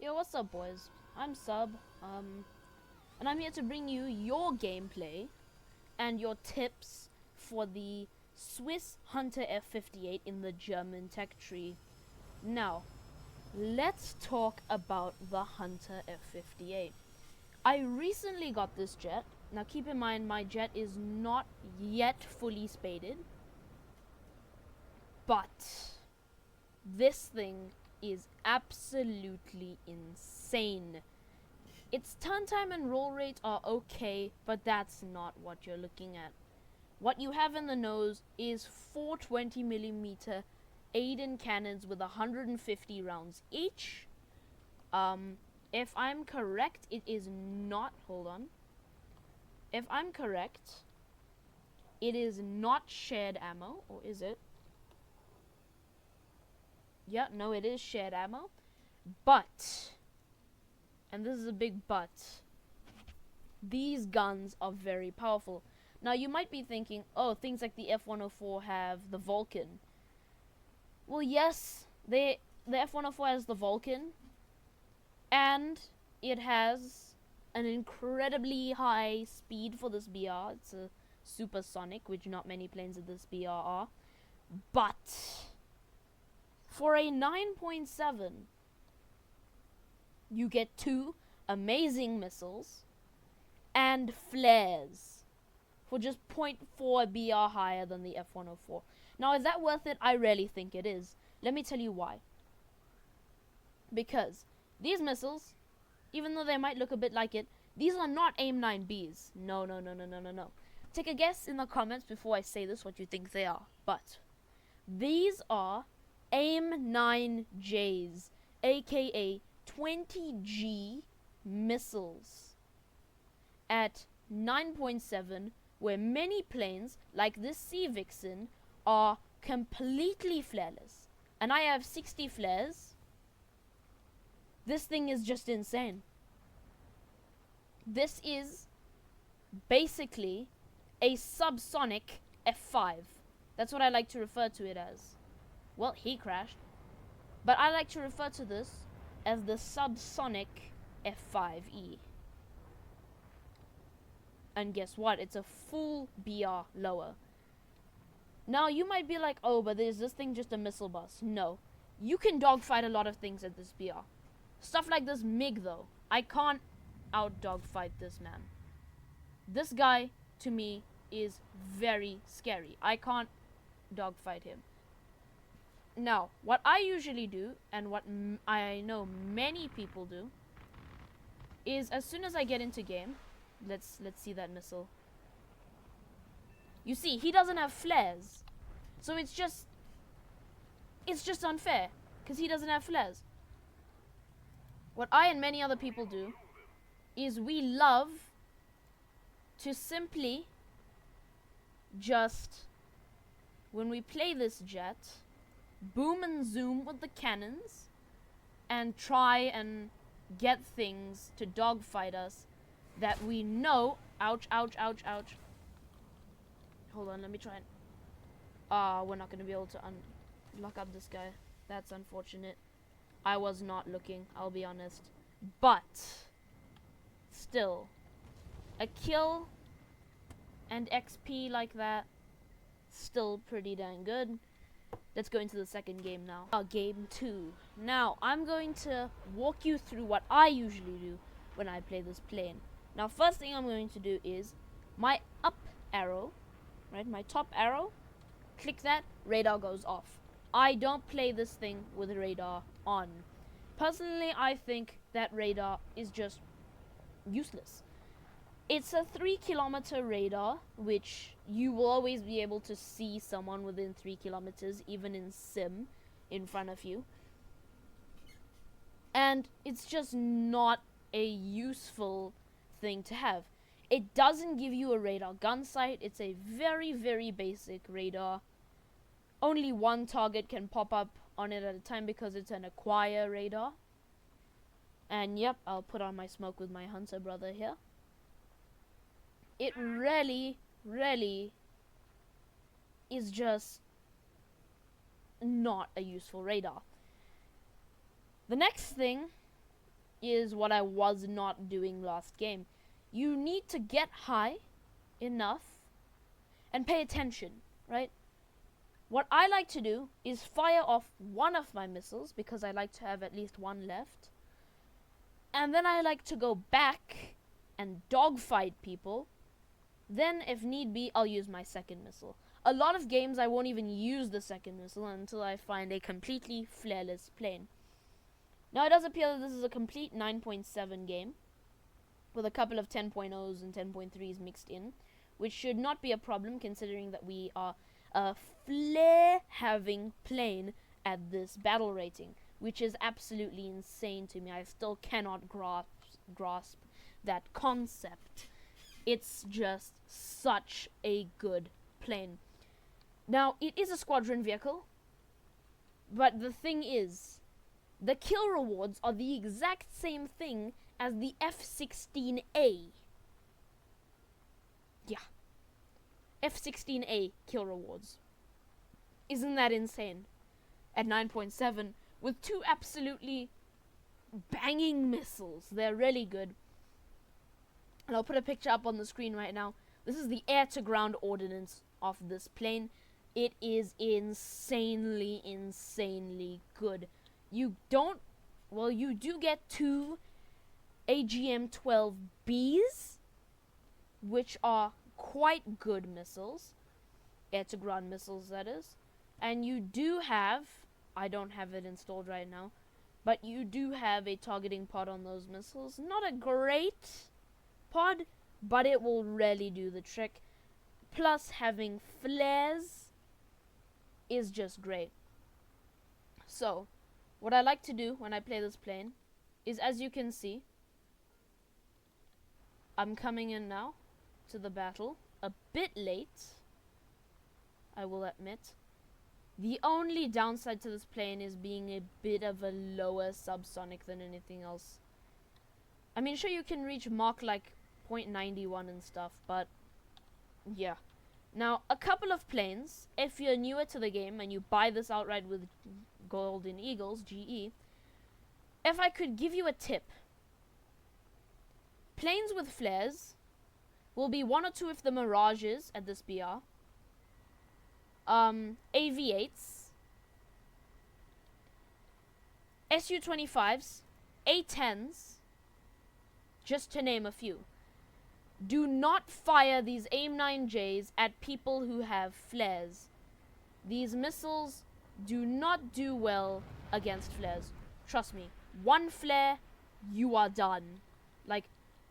Yo, what's up, boys? I'm Sub, and I'm here to bring you your gameplay and your tips for the Swiss Hunter F.58 in the German tech tree. Now, let's talk about the Hunter F.58. I recently got this jet. Now, keep in mind, my jet is not yet fully spaded, but this thing is absolutely insane. Its turn time and roll rate are okay, but that's not what you're looking at. What you have in the nose is 4 20mm Aiden cannons with 150 rounds each. If I'm correct, it is not, hold on. If I'm correct, it is not shared ammo, or is it? Yeah, no, it is shared ammo. But, and this is a big but, these guns are very powerful. Now, you might be thinking, oh, things like the F-104 have the Vulcan. Well, yes, the F-104 has the Vulcan, and it has an incredibly high speed for this BR. It's a supersonic, which not many planes of this BR are. But for a 9.7, you get 2 amazing missiles and flares for just 0.4 BR higher than the F-104. Now, is that worth it? I really think it is. Let me tell you why. Because these missiles, even though they might look a bit like it, these are not AIM-9Bs. No. Take a guess in the comments before I say this what you think they are. But these are AIM-9Js, aka 20G missiles at 9.7, where many planes, like this Sea Vixen, are completely flareless. And I have 60 flares. This thing is just insane. This is basically a subsonic F5. That's what I like to refer to it as. Well, he crashed. But I like to refer to this as the subsonic F5E. And guess what? It's a full BR lower. Now, you might be like, oh, but is this thing just a missile bus? No. You can dogfight a lot of things at this BR. Stuff like this MiG, though. I can't out-dogfight this man. This guy, to me, is very scary. I can't dogfight him. Now, what I usually do, and what I know many people do, is as soon as I get into game, let's see that missile. You see, he doesn't have flares, so it's just unfair because he doesn't have flares. What I and many other people do is we love to simply just, when we play this jet, boom and zoom with the cannons and try and get things to dogfight us that we know. Ouch. Hold on, let me try and we're not going to be able to lock up this guy. That's unfortunate. I was not looking, I'll be honest. But still, a kill and XP like that, still pretty dang good. Let's go into the second game now. Game 2. Now, I'm going to walk you through what I usually do when I play this plane. Now, first thing I'm going to do is my up arrow, right? My top arrow, click that, radar goes off. I don't play this thing with radar on. Personally, I think that radar is just useless. It's a 3-kilometer radar, which you will always be able to see someone within 3 kilometers, even in sim, in front of you. And it's just not a useful thing to have. It doesn't give you a radar gun sight. It's a very, very basic radar. Only one target can pop up on it at a time because it's an acquire radar. And yep, I'll put on my smoke with my Hunter brother here. It really is just not a useful radar. The next thing is what I was not doing last game. You need to get high enough and pay attention, right? What I like to do is fire off one of my missiles, because I like to have at least one left. And then I like to go back and dogfight people. Then, if need be, I'll use my second missile. A lot of games I won't even use the second missile until I find a completely flareless plane. Now, it does appear that this is a complete 9.7 game, with a couple of 10.0s and 10.3s mixed in, which should not be a problem considering that we are a flare-having plane at this battle rating, which is absolutely insane to me. I still cannot grasp that concept. It's just such a good plane. Now, it is a squadron vehicle, but the thing is, the kill rewards are the exact same thing as the F.58. Yeah. F.58 kill rewards. Isn't that insane? At 9.7, with two absolutely banging missiles. They're really good. And I'll put a picture up on the screen right now. This is the air-to-ground ordnance of this plane. It is insanely, insanely good. You do get two AGM-12Bs, which are quite good missiles. Air-to-ground missiles, that is. And you do have, I don't have it installed right now, but you do have a targeting pod on those missiles. Not a great pod, but it will really do the trick. Plus, having flares is just great. So, what I like to do when I play this plane is, as you can see, I'm coming in now to the battle. A bit late, I will admit. The only downside to this plane is being a bit of a lower subsonic than anything else. I mean, sure, you can reach Mach like 0.91 and stuff, but yeah. Now, a couple of planes, if you're newer to the game and you buy this outright with Golden Eagles, GE, if I could give you a tip, planes with flares will be one or two of the Mirages at this BR, AV8s, Su-25s, A-10s, just to name a few. Do not fire these AIM-9Js at people who have flares. These missiles do not do well against flares. Trust me, one flare, you are done. Like,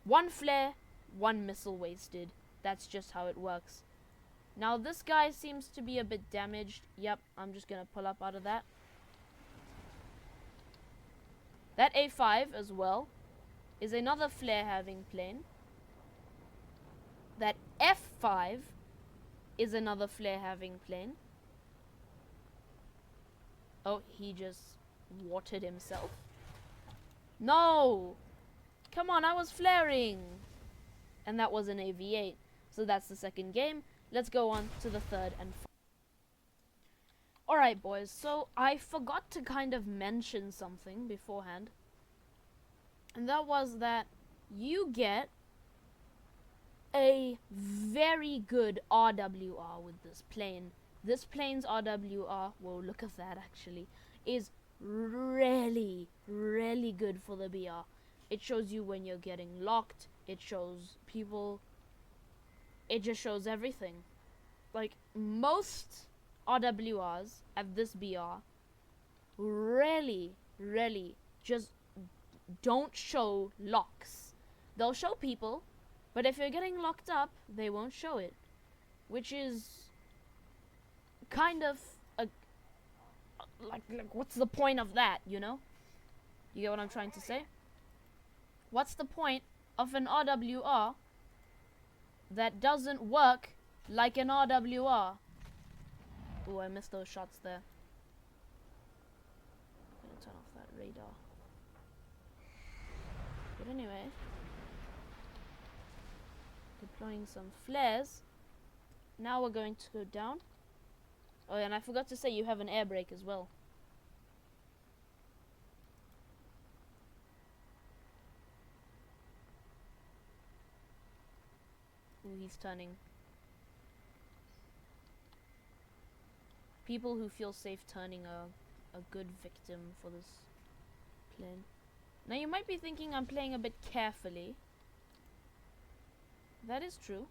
one flare, one missile wasted. That's just how it works. Now, this guy seems to be a bit damaged. Yep, I'm just gonna pull up out of that. That A5 as well is another flare-having plane. That F5 is another flare-having plane. Oh, he just watered himself. No! Come on, I was flaring! And that was an AV8. So that's the second game. Let's go on to the third and final. Alright, boys, so I forgot to kind of mention something beforehand. And that was that you get a very good RWR with this plane. This plane's RWR, whoa, look at that actually, is really, really good for the BR. It shows you when you're getting locked, it shows people, it just shows everything. Like, most RWRs at this BR really, really just don't show locks. They'll show people, but if you're getting locked up, they won't show it. Which is kind of a, like what's the point of that, you know? You get what I'm trying to say? What's the point of an RWR that doesn't work like an RWR? Oh, I missed those shots there. I'm gonna turn off that radar. But anyway, deploying some flares. Now we're going to go down. Oh, and I forgot to say you have an air brake as well. Ooh, he's turning. People who feel safe turning are a good victim for this plane. Now you might be thinking I'm playing a bit carefully. That is true.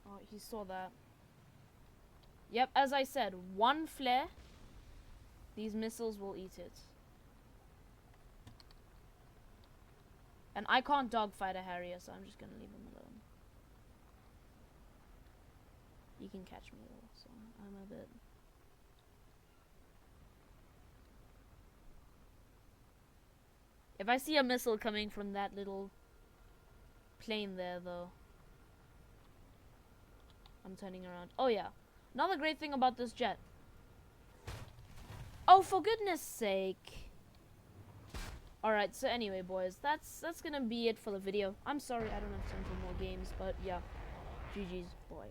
Oh, he saw that. Yep, as I said, one flare, these missiles will eat it. And I can't dogfight a Harrier, so I'm just gonna leave him alone. He can catch me though, so I'm a bit... If I see a missile coming from that little plane there, though, I'm turning around. Oh yeah, another great thing about this jet. Oh, for goodness sake. Alright, so anyway, boys, that's gonna be it for the video. I'm sorry I don't have time for more games, but yeah. GG's, boy.